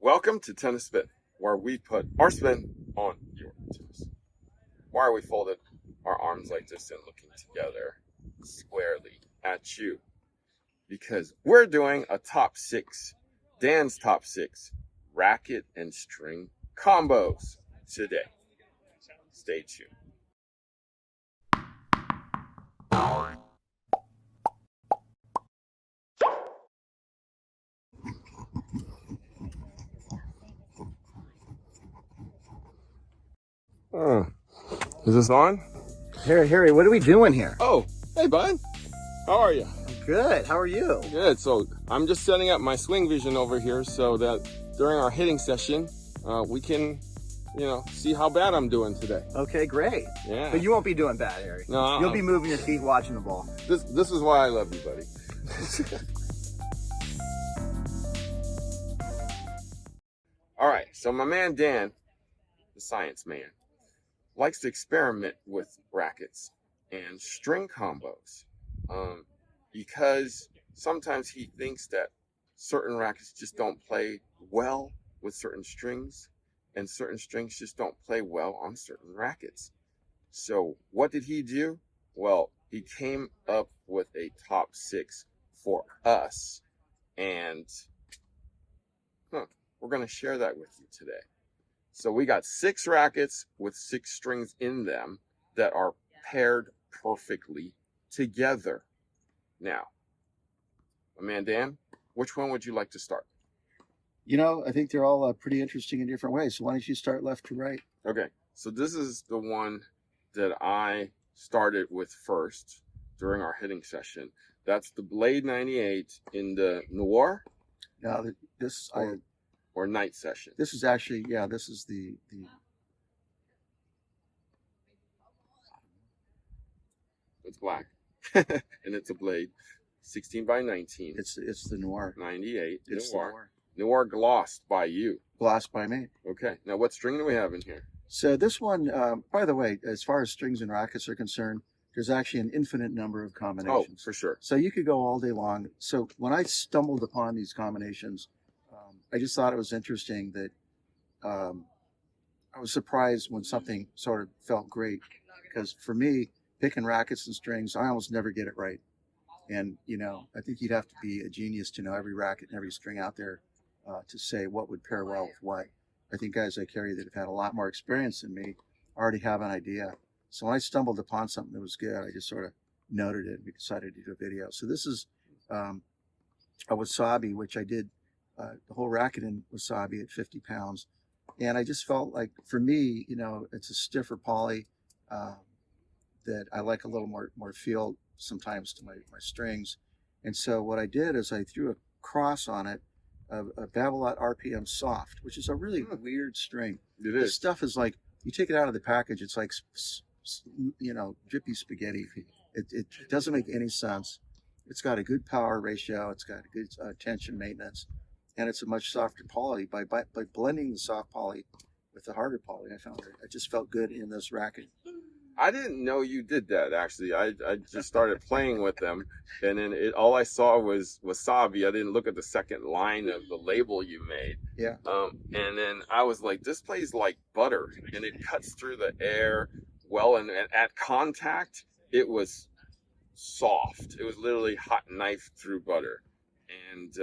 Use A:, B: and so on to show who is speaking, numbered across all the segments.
A: Welcome to Tennis Spin, where we put our spin on your tennis. Why are we folded our arms like this and looking together squarely at you? Because we're doing a top six, Dan's top six racket and string combos today. Stay tuned. Is this on?
B: Harry, what are we doing here?
A: Oh, hey, bud. How are you?
B: Good. How are you?
A: Good. So I'm just setting up my SwingVision over here so that during our hitting session, we can, see how bad I'm doing today.
B: Okay, great.
A: Yeah.
B: But you won't be doing bad, Harry.
A: No,
B: you'll be moving your feet, watching the ball.
A: This is why I love you, buddy. All right. So my man Dan, the science man, likes to experiment with rackets and string combos because sometimes he thinks that certain rackets just don't play well with certain strings and certain strings just don't play well on certain rackets. So what did he do? Well, he came up with a top six for us, and we're going to share that with you today. So we got 6 rackets with 6 strings in them that are paired perfectly together. Now, my man Dan, which one would you like to start?
B: I think they're all pretty interesting in different ways. So why don't you start left to right?
A: Okay, so this is the one that I started with first during our hitting session. That's the Blade 98 in the Noir.
B: Now,
A: or night session.
B: This is actually, this is the.
A: It's black, and it's a Blade, 16 by 19.
B: It's the Noir.
A: 98.
B: It's
A: Noir. Noir glossed by you.
B: Glossed by me.
A: Okay. Now, what string do we have in here?
B: So this one, by the way, as far as strings and rackets are concerned, there's actually an infinite number of combinations.
A: Oh, for sure.
B: So you could go all day long. So when I stumbled upon these combinations, I just thought it was interesting that I was surprised when something sort of felt great, because for me, picking rackets and strings, I almost never get it right. And, I think you'd have to be a genius to know every racket and every string out there to say what would pair well with what. I think guys like Harry that have had a lot more experience than me already have an idea. So when I stumbled upon something that was good, I just sort of noted it and we decided to do a video. So this is a Wasabi, which I did the whole racket in Wasabi at 50 pounds. And I just felt like, for me, it's a stiffer poly that I like a little more feel sometimes to my strings. And so what I did is I threw a cross on it of a Babolat RPM Soft, which is a really weird string.
A: It
B: This
A: is.
B: stuff is like, you take it out of the package, it's like, drippy spaghetti. It doesn't make any sense. It's got a good power ratio. It's got a good tension maintenance. And it's a much softer poly. By blending the soft poly with the harder poly, I just felt good in this racket.
A: I didn't know you did that, actually. I just started playing with them, and then all I saw was Wasabi. I didn't look at the second line of the label you made.
B: Yeah.
A: And then I was like, this plays like butter, and it cuts through the air well, and at contact, it was soft. It was literally hot knife through butter. And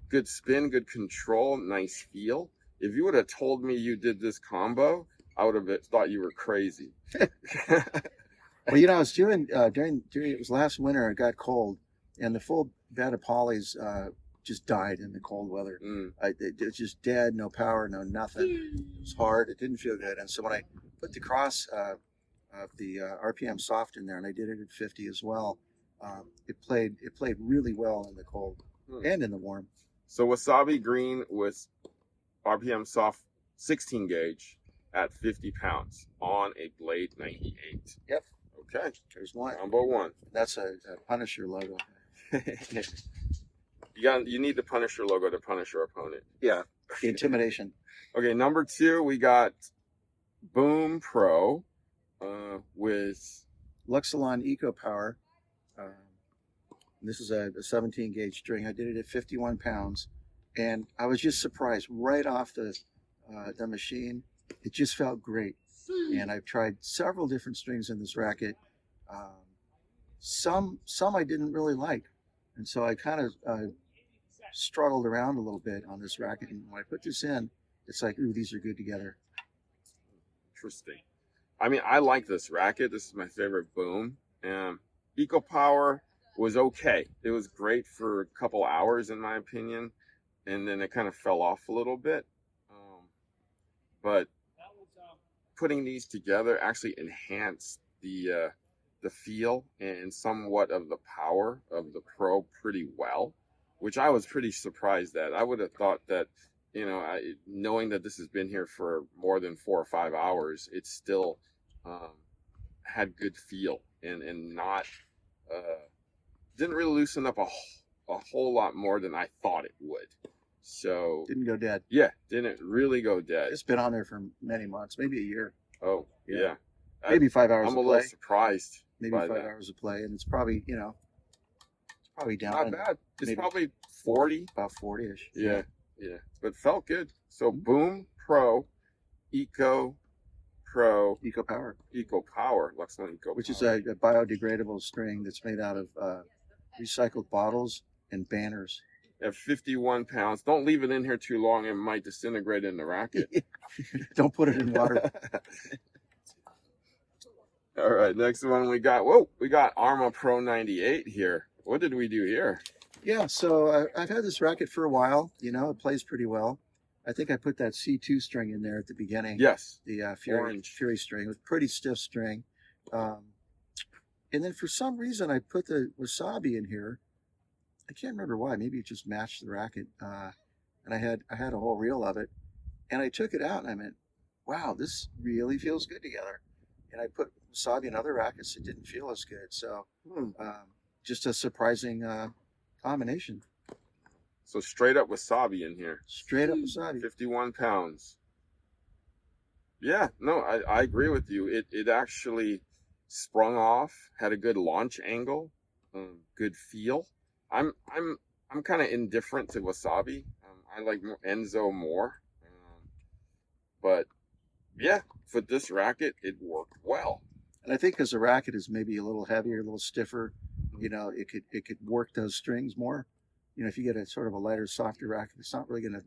A: good spin, good control, nice feel. If you would have told me you did this combo, I would have thought you were crazy.
B: Well, I was doing during it was last winter. It got cold, and the full bed of polys just died in the cold weather. It was just dead, no power, no nothing. It was hard. It didn't feel good. And so when I put the cross of the RPM Soft in there, and I did it at 50 as well, it played really well in the cold and in the warm.
A: So Wasabi Green with RPM Soft 16 gauge at 50 pounds on a Blade 98.
B: Yep.
A: Okay.
B: There's one.
A: Combo 1.
B: That's a Punisher logo.
A: You need the Punisher logo to punish your opponent.
B: Yeah. The intimidation.
A: Okay, number 2, we got Boom Pro with
B: Luxilon Eco Power. This is a 17 gauge string. I did it at 51 pounds. And I was just surprised right off the machine. It just felt great. And I've tried several different strings in this racket. Um, some I didn't really like, and so I kind of struggled around a little bit on this racket. And when I put this in, it's like, ooh, these are good together.
A: Interesting. I mean, I like this racket. This is my favorite boom. Eco Power was okay. It was great for a couple hours, in my opinion, and then it kind of fell off a little bit. But putting these together actually enhanced the feel and somewhat of the power of the Pro pretty well, which I was pretty surprised at. I would have thought that, knowing that this has been here for more than 4 or 5 hours, it still had good feel and not didn't really loosen up a whole lot more than I thought it would. So
B: Didn't go dead.
A: yeah, didn't really go dead.
B: It's been on there for many months, maybe a year.
A: Oh yeah,
B: Maybe 5 hours
A: I'm
B: of
A: a
B: play.
A: little surprised.
B: Maybe
A: by
B: 5
A: that.
B: hours of play, and it's probably it's probably down
A: Not bad. It's
B: maybe
A: probably 40.
B: about 40ish.
A: Yeah, but felt good. So Boom Pro, Eco Pro,
B: Eco Power,
A: Eco Power, Luxon Eco,
B: which is
A: Power.
B: a biodegradable string that's made out of recycled bottles and banners.
A: At 51 pounds. Don't leave it in here too long; it might disintegrate in the racket.
B: Don't put it in water.
A: All right, next one we got Arma Pro 98 here. What did we do here?
B: Yeah, so I've had this racket for a while. It plays pretty well. I think I put that C2 string in there at the beginning.
A: Yes,
B: The
A: Orange.
B: Fury string. It was a pretty stiff string. And then for some reason, I put the Wasabi in here. I can't remember why. Maybe it just matched the racket. And I had a whole reel of it. And I took it out and I went, wow, this really feels good together. And I put Wasabi in other rackets that didn't feel as good. So just a surprising combination.
A: So straight up Wasabi in here.
B: Straight up Wasabi.
A: 51 pounds. Yeah, no, I agree with you. It actually sprung off, had a good launch angle, good feel. I'm kind of indifferent to Wasabi. I like Enzo more. But yeah, for this racket, it worked well.
B: And I think because the racket is maybe a little heavier, a little stiffer, it could work those strings more. If you get a sort of a lighter, softer racket, it's not really going to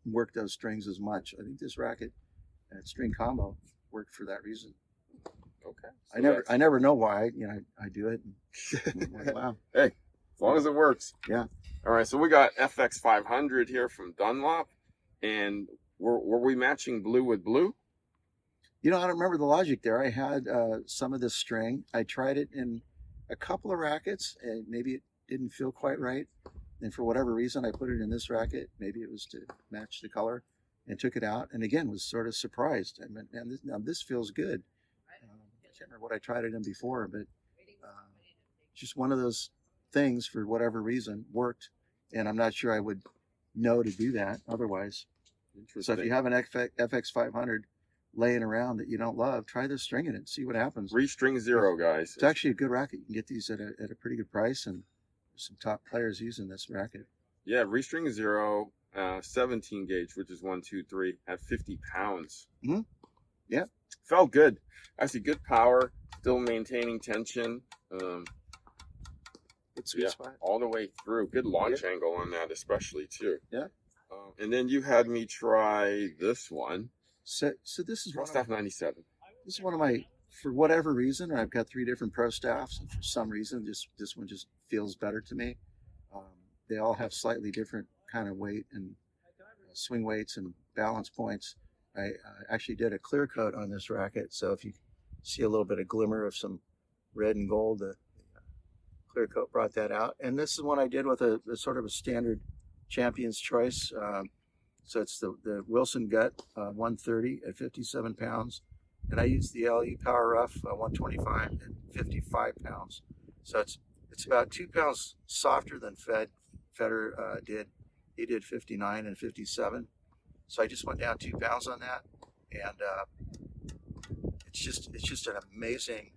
B: work those strings as much. I think this racket and string combo worked for that reason.
A: Okay. So
B: I never know why. I do it. And I'm like, wow.
A: Hey, as long as it works.
B: Yeah.
A: All right. So we got FX 500 here from Dunlop, and were we matching blue with blue?
B: I don't remember the logic there. I had some of this string. I tried it in a couple of rackets, and maybe it didn't feel quite right. And for whatever reason, I put it in this racket. Maybe it was to match the color, and took it out. And again, was sort of surprised. I mean, now this feels good. I can't remember what I tried it in before, but just one of those things, for whatever reason, worked. And I'm not sure I would know to do that otherwise. So if you have an FX 500 laying around that you don't love, try this string in it, see what happens.
A: Restring Zero, guys.
B: It's actually a good racket. You can get these at a pretty good price, and there's some top players using this racket.
A: Yeah, Restring Zero, 17 gauge, which is 1, 2, 3, at 50 pounds.
B: Mm-hmm. Yeah.
A: Felt good. Actually, good power, still maintaining tension.
B: Good sweet spot.
A: All the way through. Good launch angle on that, especially, too.
B: Yeah.
A: And then you had me try this one.
B: So this is
A: Pro Staff 97.
B: This is one of my, for whatever reason, I've got 3 different Pro Staffs, and for some reason, this one just feels better to me. They all have slightly different kind of weight and swing weights and balance points. I actually did a clear coat on this racket, so if you see a little bit of glimmer of some red and gold, the clear coat brought that out. And this is one I did with a sort of a standard Champion's Choice. So it's the Wilson Gut 130 at 57 pounds. And I used the LE Power Rough 125 at 55 pounds. So it's about 2 pounds softer than Federer did. He did 59 and 57. So I just went down 2 pounds on that. And it's just an amazing,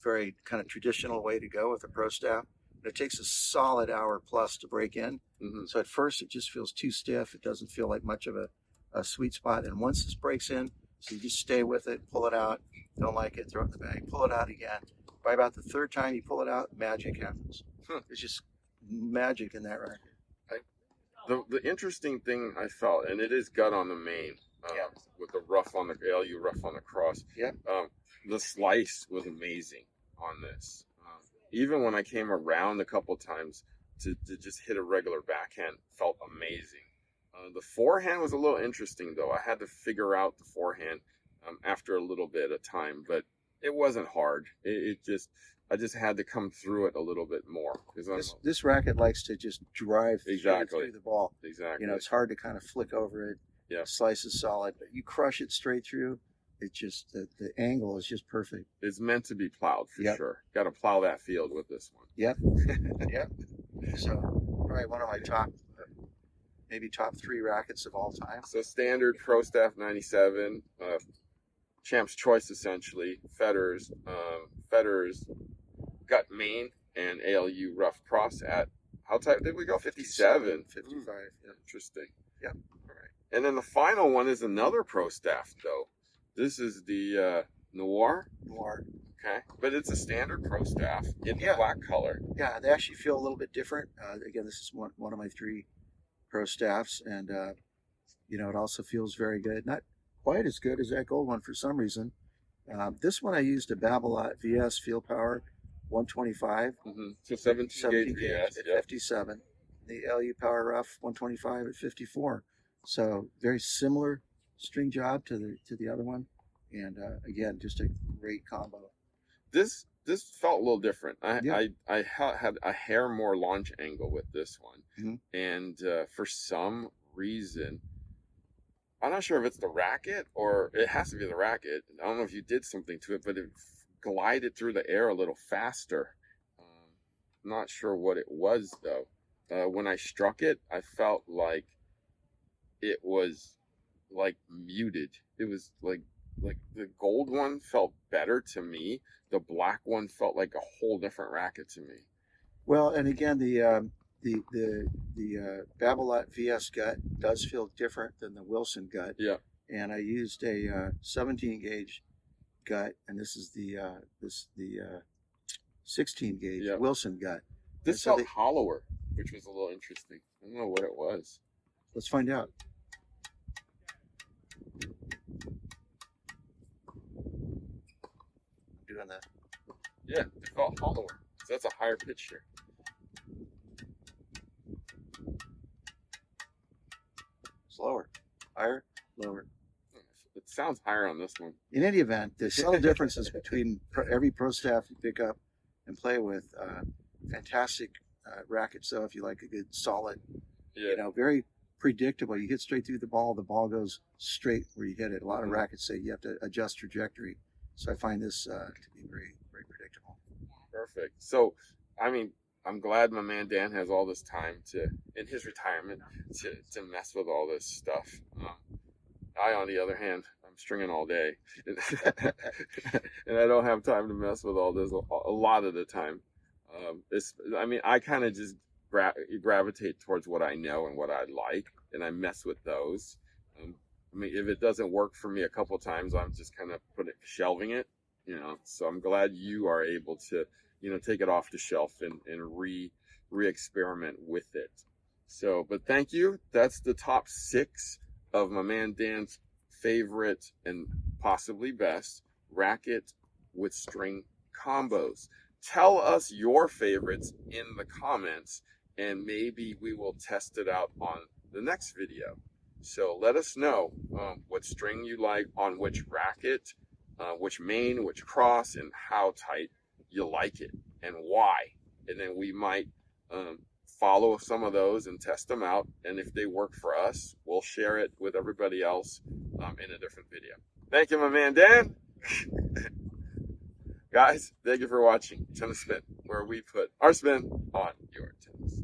B: very kind of traditional way to go with a Pro Staff. but it takes a solid hour plus to break in.
A: Mm-hmm.
B: So at first it just feels too stiff. It doesn't feel like much of a sweet spot. And once this breaks in, so you just stay with it, pull it out, don't like it, throw it in the bag, pull it out again. By about the third time you pull it out, magic happens. It's just magic in that racket.
A: The interesting thing I felt, and it is gut on the main, with the rough on the LU rough on the cross.
B: Yeah.
A: The slice was amazing on this. Even when I came around a couple times to just hit a regular backhand, felt amazing. The forehand was a little interesting though. I had to figure out the forehand after a little bit of time, but it wasn't hard. I just had to come through it a little bit more.
B: This racket likes to just drive
A: exactly
B: through the ball.
A: Exactly.
B: You know, it's hard to kind of flick over it.
A: Yeah.
B: The slice is solid, but you crush it straight through. It just the angle is just perfect.
A: It's meant to be plowed for
B: Yep.
A: sure. Got to plow that field with this one.
B: Yep. Yep. So probably one of my maybe top 3 rackets of all time.
A: So standard Pro Staff 97, Champ's Choice essentially, Federer's gut main and ALU rough cross at, how tight did we go? 57.
B: 55. Yeah.
A: Interesting.
B: Yep.
A: All right. And then the final one is another Pro Staff though. This is the Noir.
B: Noir.
A: Okay. But it's a standard Pro Staff in the
B: Yeah.
A: black color.
B: Yeah, they actually feel a little bit different. Again, this is one of my 3 Pro Staffs, and you know, it also feels very good. Not quite as good as that gold one for some reason. This one I used a Babolat VS Field Power 125.
A: Mm-hmm. So 17 gauge VS.
B: At 57. The LU Power Rough 125 at 54. So very similar string job to the other one, and again, just a great combo.
A: This felt a little different.
B: Yeah.
A: I had a hair more launch angle with this one,
B: Mm-hmm.
A: and for some reason, I'm not sure if it's the racket or it has to be the racket. I don't know if you did something to it, but it glided through the air a little faster. Not sure what it was though. When I struck it, I felt like it was like muted. It was like the gold one felt better to me. The black one felt like a whole different racket to me.
B: Well, and again, the Babolat VS gut does feel different than the Wilson gut.
A: Yeah.
B: And I used a 17 gauge gut, and this is the 16 gauge Wilson gut.
A: This felt hollower, which was a little interesting. I don't know what it was.
B: Let's find out. Doing that.
A: Yeah, it felt hollower. So that's a higher pitch here.
B: Slower, higher, lower.
A: It sounds higher on this one.
B: In any event, there's subtle differences between every Pro Staff you pick up and play with. Fantastic racket. So if you like a good solid, you know, very predictable. You hit straight through the ball goes straight where you hit it. A lot of rackets say you have to adjust trajectory. So I find this to be very, very predictable.
A: Perfect. So, I mean, I'm glad my man Dan has all this time in his retirement, to mess with all this stuff. I, on the other hand, I'm stringing all day, and I don't have time to mess with all this a lot of the time. I kind of just gravitate towards what I know and what I like, and I mess with those. If it doesn't work for me a couple times, I'm just kind of shelving it, you know. So I'm glad you are able to, you know, take it off the shelf and re-experiment with it. So, but thank you. That's the top 6 of my man Dan's favorite and possibly best racket with string combos. Tell us your favorites in the comments, and maybe we will test it out on the next video. So let us know what string you like on which racket, which main, which cross, and how tight you like it and why. And then we might follow some of those and test them out. And if they work for us, we'll share it with everybody else in a different video. Thank you, my man Dan. Guys, thank you for watching Tennis Spin, where we put our spin on your tennis.